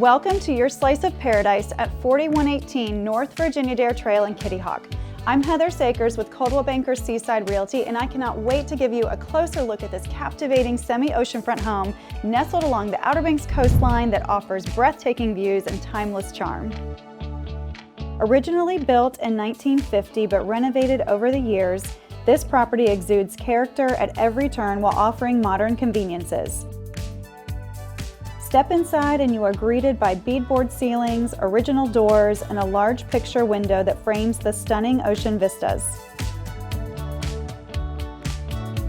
Welcome to your slice of paradise at 4118 North Virginia Dare Trail in Kitty Hawk. I'm Heather Sakers with Coldwell Banker Seaside Realty, and I cannot wait to give you a closer look at this captivating semi-oceanfront home nestled along the Outer Banks coastline that offers breathtaking views and timeless charm. Originally built in 1950 but renovated over the years, this property exudes character at every turn while offering modern conveniences. Step inside and you are greeted by beadboard ceilings, original doors, and a large picture window that frames the stunning ocean vistas.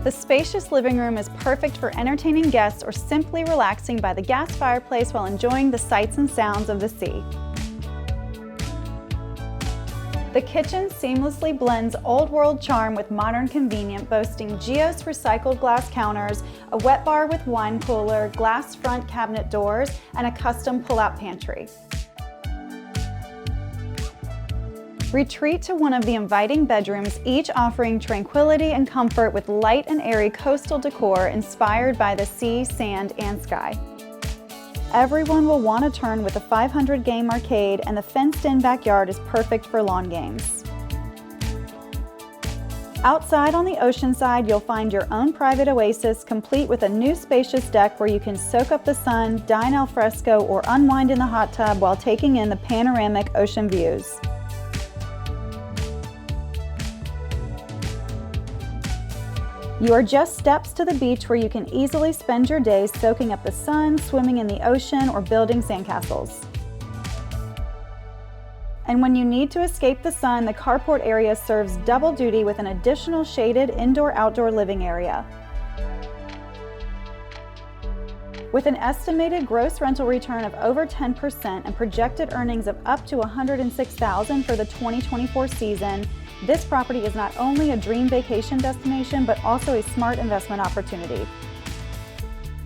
The spacious living room is perfect for entertaining guests or simply relaxing by the gas fireplace while enjoying the sights and sounds of the sea. The kitchen seamlessly blends old world charm with modern convenience, boasting Geos recycled glass counters, a wet bar with wine cooler, glass front cabinet doors, and a custom pull-out pantry. Retreat to one of the inviting bedrooms, each offering tranquility and comfort with light and airy coastal decor inspired by the sea, sand, and sky. Everyone will want to turn with a 500-game arcade, and the fenced-in backyard is perfect for lawn games. Outside on the ocean side, you'll find your own private oasis, complete with a new spacious deck where you can soak up the sun, dine al fresco, or unwind in the hot tub while taking in the panoramic ocean views. You are just steps to the beach where you can easily spend your days soaking up the sun, swimming in the ocean, or building sandcastles. And when you need to escape the sun, the carport area serves double duty with an additional shaded indoor-outdoor living area. With an estimated gross rental return of over 10% and projected earnings of up to $106,000 for the 2024 season, this property is not only a dream vacation destination, but also a smart investment opportunity.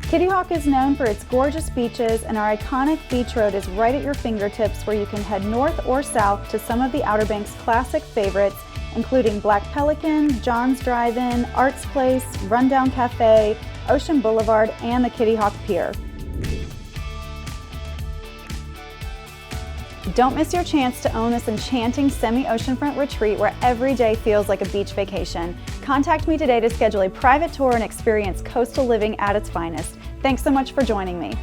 Kitty Hawk is known for its gorgeous beaches, and our iconic beach road is right at your fingertips, where you can head north or south to some of the Outer Banks classic favorites, including Black Pelican, John's Drive-In, Arts Place, Rundown Cafe, Ocean Boulevard, and the Kitty Hawk Pier. Don't miss your chance to own this enchanting semi-oceanfront retreat where every day feels like a beach vacation. Contact me today to schedule a private tour and experience coastal living at its finest. Thanks so much for joining me.